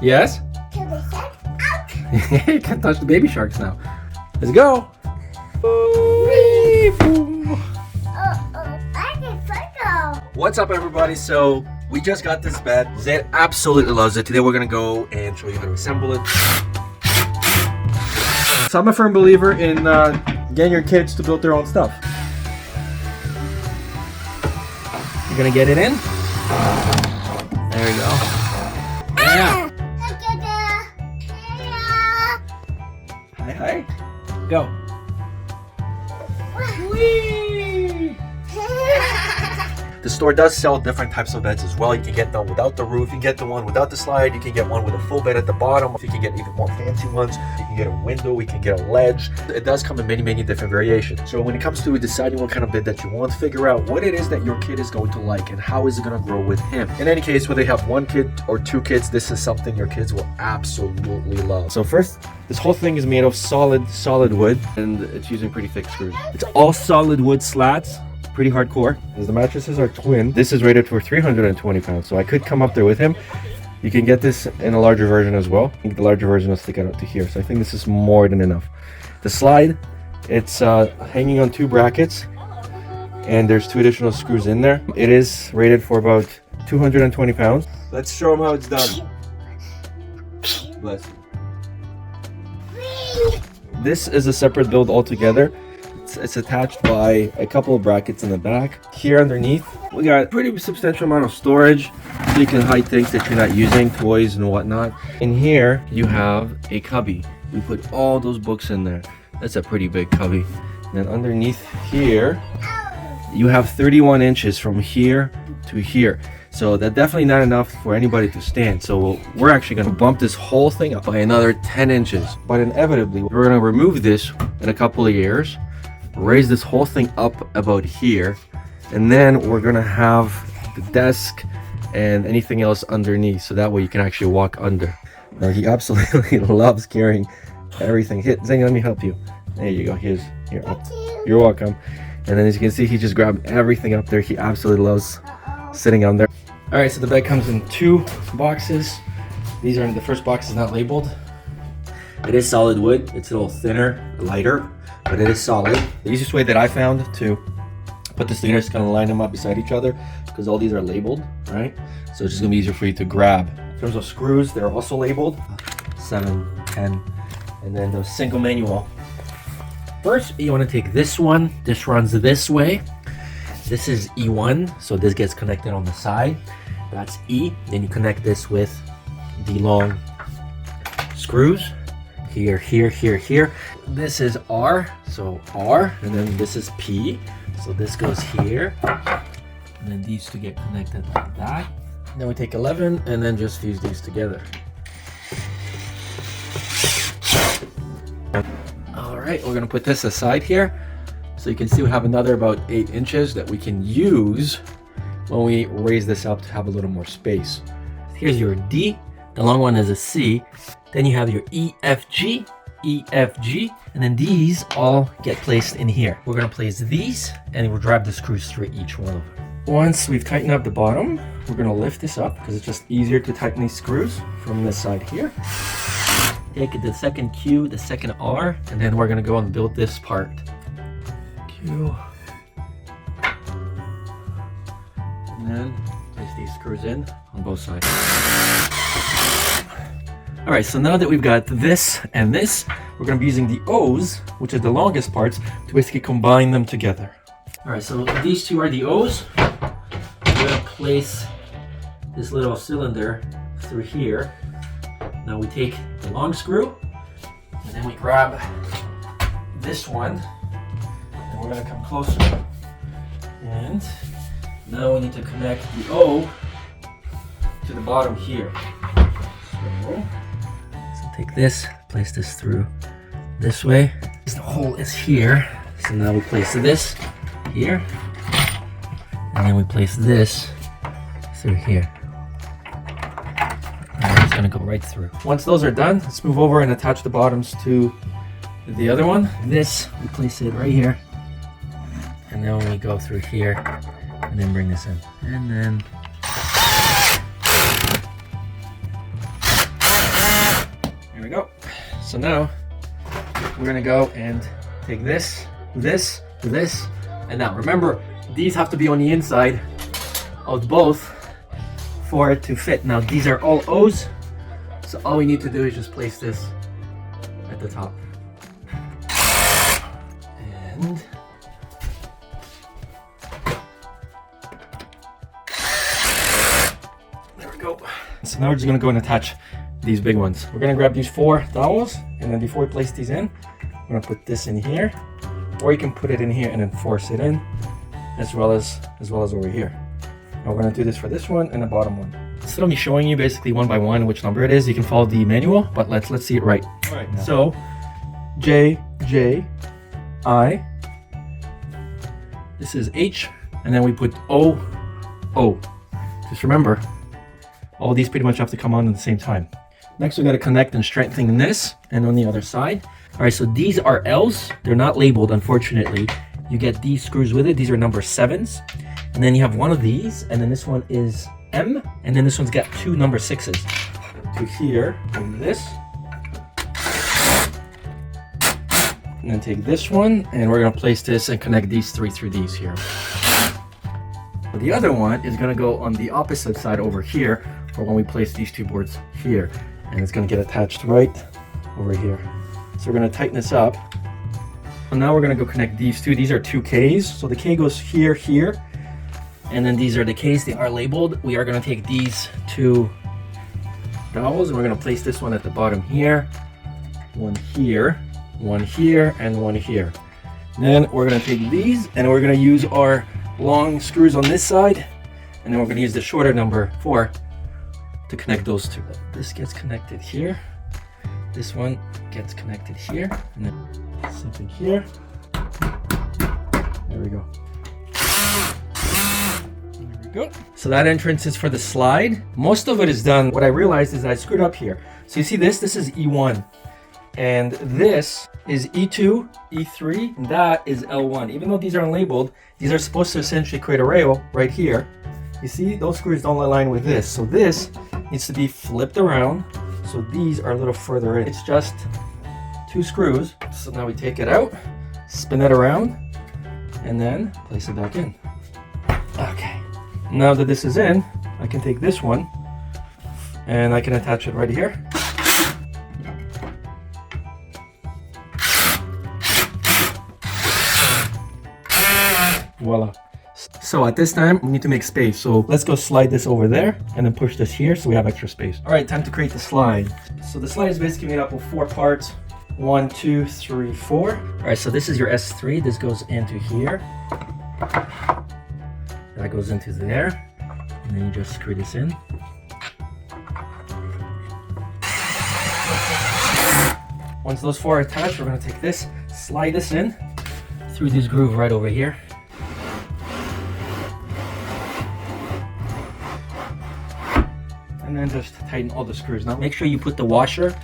Yes? Can the shark out? You can't touch the baby sharks now. Let's go. I can photo. What's up, everybody? So we just got this bed. Zed absolutely loves it. Today we're gonna go and show you how to assemble it. So I'm a firm believer in getting your kids to build their own stuff. You're gonna get it in. There you go. Yeah. Hi, hi. Go. Whee! The store does sell different types of beds as well. You can get them without the roof. You can get the one without the slide. You can get one with a full bed at the bottom. You can get even more fancy ones. You can get a window. You can get a ledge. It does come in many different variations. So when it comes to deciding what kind of bed that you want, figure out what it is that your kid is going to like and how is it going to grow with him. In any case, whether you have one kid or two kids, this is something your kids will absolutely love. So first, this whole thing is made of solid wood, and it's using pretty thick screws. It's all solid wood slats. Pretty hardcore, as the mattresses are twin. This is rated for 320 pounds, so I could come up there with him. You can get this in a larger version as well. I think the larger version will stick out to here, so I think this is more than enough. The slide, it's hanging on two brackets, and there's two additional screws in there. It is rated for about 220 pounds. Let's show him how it's done. Bless you. This is a separate build altogether. It's attached by a couple of brackets in the back. Here underneath, we got a pretty substantial amount of storage, so you can hide things that you're not using, toys and whatnot. In here, you have a cubby. We put all those books in there. That's a pretty big cubby. And then underneath here, you have 31 inches from here to here. So that's definitely not enough for anybody to stand. So we're actually gonna bump this whole thing up by another 10 inches. But inevitably, we're gonna remove this in a couple of years, raise this whole thing up about here, and then we're gonna have the desk and anything else underneath, so that way you can actually walk under. Now he absolutely loves carrying everything. Here, Zane, let me help you. There you go. Here. You're welcome. And then as you can see, he just grabbed everything up there. He absolutely loves sitting on there. All right, so the bed comes in two boxes. These are, the first box is not labeled. It is solid wood. It's a little thinner, lighter, but it is solid. The easiest way that I found to put this together is kind of line them up beside each other, because all these are labeled, right? So it's just gonna be easier for you to grab. In terms of screws, they're also labeled, 7, 10, and then the single manual. First, you wanna take this one. This runs this way. This is E1, so this gets connected on the side. That's E. Then you connect this with the long screws. Here, here, here, here. This is R, so R, and then this is P, so this goes here, and then these two get connected like that. And then we take 11 and then just fuse these together. All right, we're gonna put this aside here, so you can see we have another about 8 inches that we can use when we raise this up to have a little more space. Here's your D. The long one is a C. Then you have your E, F, G, and then these all get placed in here. We're gonna place these and we'll drive the screws through each one of them. Once we've tightened up the bottom, we're gonna lift this up because it's just easier to tighten these screws from this side here. Take the second Q, the second R, and then we're gonna go and build this part. Q. And then place these screws in on both sides. All right, so now that we've got this and this, we're gonna be using the O's, which are the longest parts, to basically combine them together. All right, so these two are the O's. We're gonna place this little cylinder through here. Now we take the long screw, and then we grab this one, and we're gonna come closer. And now we need to connect the O to the bottom here. So take this, place this through this way. The hole is here. So now we place this here. And then we place this through here. And it's gonna go right through. Once those are done, let's move over and attach the bottoms to the other one. This, we place it right here. And then we go through here and then bring this in. And then we go. So now we're gonna go and take this, this, this, and now remember, these have to be on the inside of both for it to fit. Now these are all O's, so all we need to do is just place this at the top. And there we go. So now we're just gonna go and attach these big ones. We're gonna grab these 4 dowels, and then before we place these in, we're gonna put this in here, or you can put it in here and then force it in, as well as over here. Now we're gonna do this for this one and the bottom one. Instead of me showing you basically one by one which number it is, you can follow the manual, but let's see it right. All right. So J, I. This is H, and then we put O, O. Just remember, all these pretty much have to come on at the same time. Next, we got to connect and strengthen this, and on the other side. All right, so these are L's. They're not labeled, unfortunately. You get these screws with it. These are number 7s. And then you have one of these, and then this one is M, and then this one's got 2 number 6s. To here, and this. And then take this one, and we're gonna place this and connect these 3 through these here. The other one is gonna go on the opposite side over here for when we place these 2 boards here. And it's gonna get attached right over here. So we're gonna tighten this up. And now we're gonna go connect these 2. These are 2 Ks. So the K goes here, here. And then these are the Ks, they are labeled. We are gonna take these 2 dowels, and we're gonna place this one at the bottom here. One here, and one here. Then we're gonna take these, and we're gonna use our long screws on this side, and then we're gonna use the shorter number 4 to connect those 2. This gets connected here. This one gets connected here, and then something here. There we go. Go. So that entrance is for the slide. Most of it is done. What I realized is I screwed up here. So you see this is E1. And this is E2, E3, and that is L1. Even though these aren't labeled, these are supposed to essentially create a rail right here. You see, those screws don't align with this. So this needs to be flipped around. So these are a little further in. It's just 2 screws. So now we take it out, spin it around, and then place it back in. Okay. Now that this is in, I can take this one and I can attach it right here. Voila. So at this time, we need to make space. So let's go slide this over there and then push this here so we have extra space. All right, time to create the slide. So the slide is basically made up of 4 parts. 1, 2, 3, 4. All right, so this is your S3. This goes into here. That goes into there, and then you just screw this in. Once those 4 are attached, we're going to take this, slide this in through this groove right over here. And then just tighten all the screws. Now make sure you put the washer,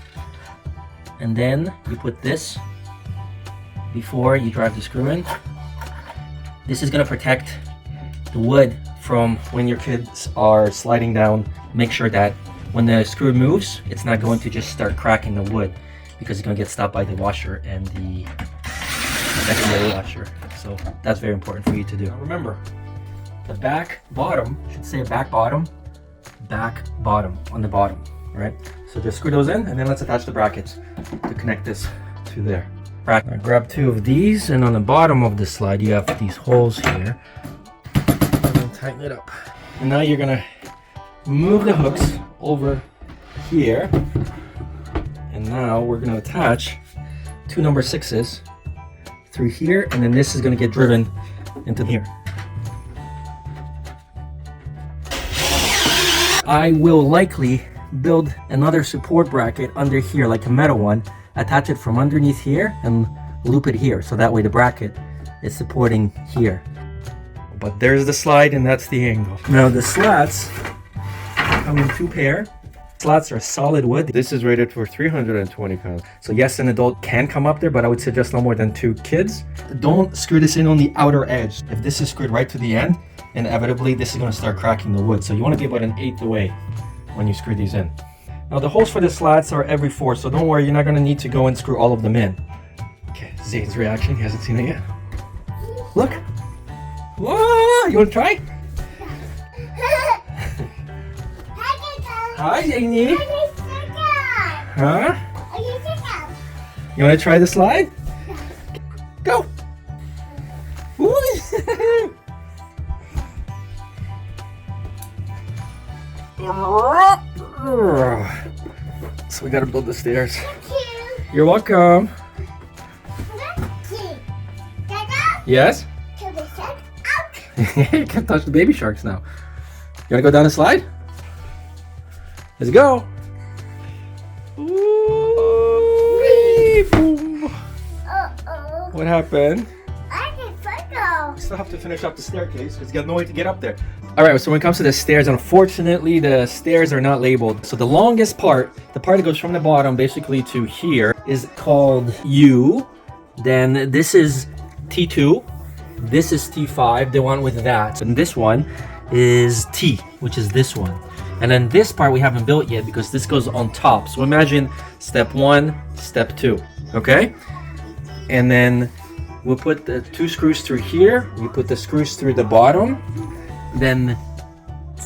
and then you put this before you drive the screw in. This is going to protect the wood from when your kids are sliding down. Make sure that when the screw moves, it's not going to just start cracking the wood, because it's going to get stopped by the washer and the secondary washer. So that's very important for you to do. Now remember, the back bottom should say back bottom on the bottom, right? So just screw those in, and then let's attach the brackets to connect this to there. Now grab 2 of these, and on the bottom of the slide you have these holes here. Tighten it up. And now you're gonna move the hooks over here, and now we're gonna attach 2 number 6s through here, and then this is gonna get driven into here. I will likely build another support bracket under here, like a metal one, attach it from underneath here and loop it here, so that way the bracket is supporting here. But there's the slide, and that's the angle. Now the slats come in 2 pair. Slats are solid wood. This is rated for 320 pounds. So yes, an adult can come up there, but I would suggest no more than 2 kids. Don't screw this in on the outer edge. If this is screwed right to the end, inevitably this is going to start cracking the wood. So you want to be about 1/8 away when you screw these in. Now the holes for the slats are every 4, so don't worry, you're not gonna need to go and screw all of them in. Okay, Zane's reaction, he hasn't seen it yet. Look. Whoa, you wanna try? Hi, Zane. Huh? You wanna try the slide? Go. Woo. So we gotta build the stairs. You're welcome. Yes? You can't touch the baby sharks now. You wanna go down the slide? Let's go. Ooh, boom. What happened? We still have to finish up the staircase because you got no way to get up there. Alright, so when it comes to the stairs, unfortunately the stairs are not labeled. So the longest part, the part that goes from the bottom basically to here, is called U. Then this is T2. This is T5, the one with that. And this one is T, which is this one. And then this part we haven't built yet because this goes on top. So imagine step 1, step 2, okay? And then we'll put the 2 screws through here. We put the screws through the bottom. Then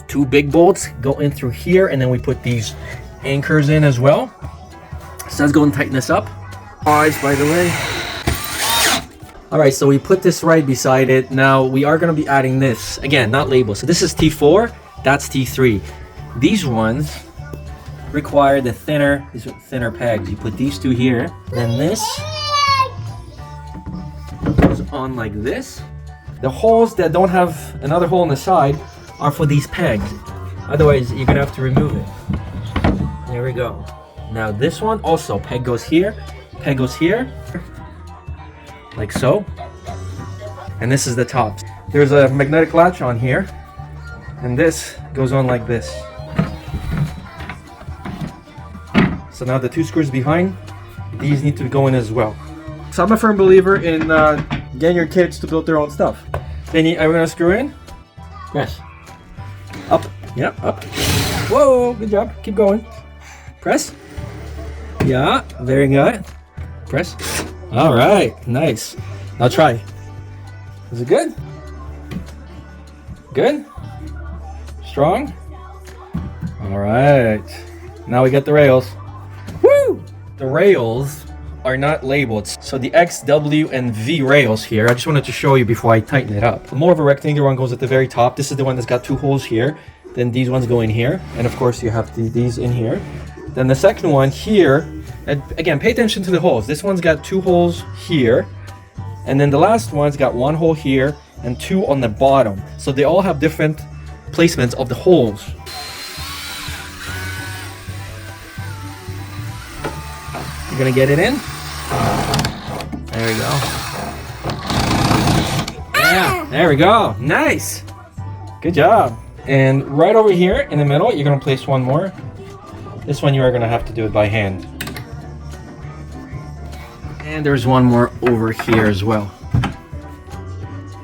2 big bolts go in through here. And then we put these anchors in as well. So let's go and tighten this up. Eyes, by the way. All right, so we put this right beside it. Now we are gonna be adding this. Again, not labeled. So this is T4, that's T3. These ones require the thinner pegs. You put these 2 here. Then this goes on like this. The holes that don't have another hole on the side are for these pegs. Otherwise, you're gonna have to remove it. There we go. Now this one also, peg goes here, like so. And this is the top. There's a magnetic latch on here, and this goes on like this. So now the 2 screws behind, these need to go in as well. So I'm a firm believer in getting your kids to build their own stuff. Benny, are we gonna screw in? Press. Up. Yeah, up. Whoa, good job. Keep going. Press. Yeah, very good. Press. All right, nice. Now try. Is it good? Good? Strong? All right. Now we get the rails. Woo! The rails are not labeled. So the X, W, and V rails here, I just wanted to show you before I tighten it up. More of a rectangular one goes at the very top. This is the one that's got 2 holes here. Then these ones go in here. And of course you have these in here. Then the second one here, and again, pay attention to the holes. This one's got 2 holes here. And then the last one's got 1 hole here and 2 on the bottom. So they all have different placements of the holes. You're gonna get it in? There we go. Yeah, there we go. Nice. Good job. And right over here in the middle, you're gonna place 1 more. This one you are gonna have to do it by hand. And there's 1 more over here as well.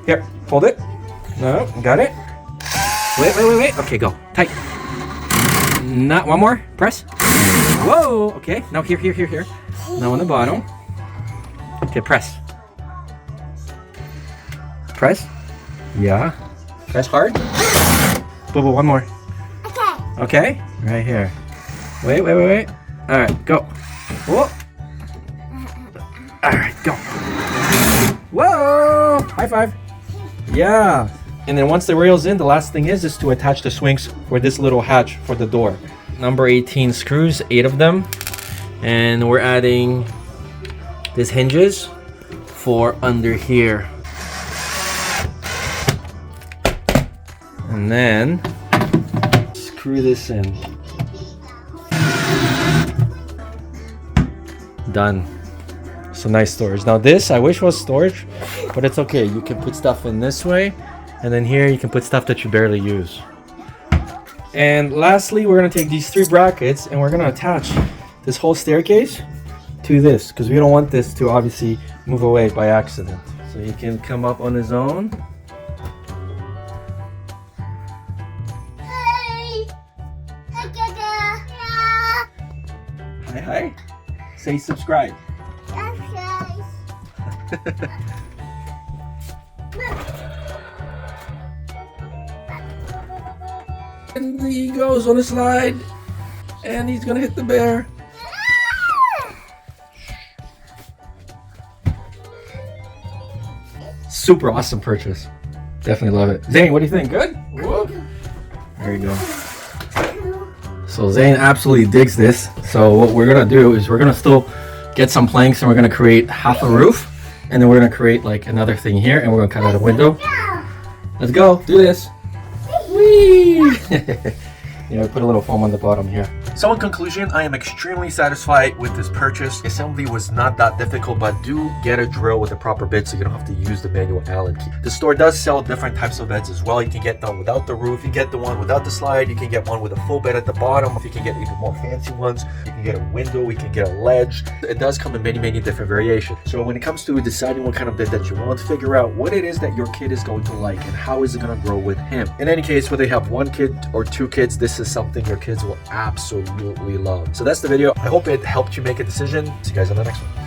Here, hold it. No, got it. Wait. Okay, go. Tight. Not 1 more. Press. Whoa. Okay, now here. Now on the bottom. Okay, press. Press. Yeah. Press hard. Boo, 1 more. Okay. Right here. Wait. All right, go. Whoa. All right, go. Whoa! High five. Yeah. And then once the rail's in, the last thing is to attach the swings for this little hatch for the door. Number 18 screws, 8 of them. And we're adding these hinges for under here. And then screw this in. Done. So nice storage. Now this I wish was storage, but it's okay. You can put stuff in this way, and then here you can put stuff that you barely use. And lastly, we're gonna take these 3 brackets and we're gonna attach this whole staircase to this, because we don't want this to obviously move away by accident. So he can come up on his own. Hi, hi. Say subscribe. And he goes on the slide. And he's gonna hit the bear. Super awesome purchase. Definitely love it. Zane, what do you think? Good? Whoa. There you go. So Zane absolutely digs this. So what we're gonna do is we're gonna still get some planks and we're gonna create half a roof. And then we're gonna create like another thing here and we're gonna cut out a window. Let's go, do this. Whee! Yeah, put a little foam on the bottom here. So in conclusion, I am extremely satisfied with this purchase. Assembly was not that difficult, but do get a drill with the proper bit so you don't have to use the manual Allen key. The store does sell different types of beds as well. You can get them without the roof, you can get the one without the slide, you can get one with a full bed at the bottom. If you can get even more fancy ones, you can get a window, you can get a ledge. It does come in many different variations. So when it comes to deciding what kind of bed that you want, figure out what it is that your kid is going to like and how is it going to grow with him. In any case, whether you have one kid or two kids, this is something your kids will absolutely love. So that's the video. I hope it helped you make a decision. See you guys on the next one.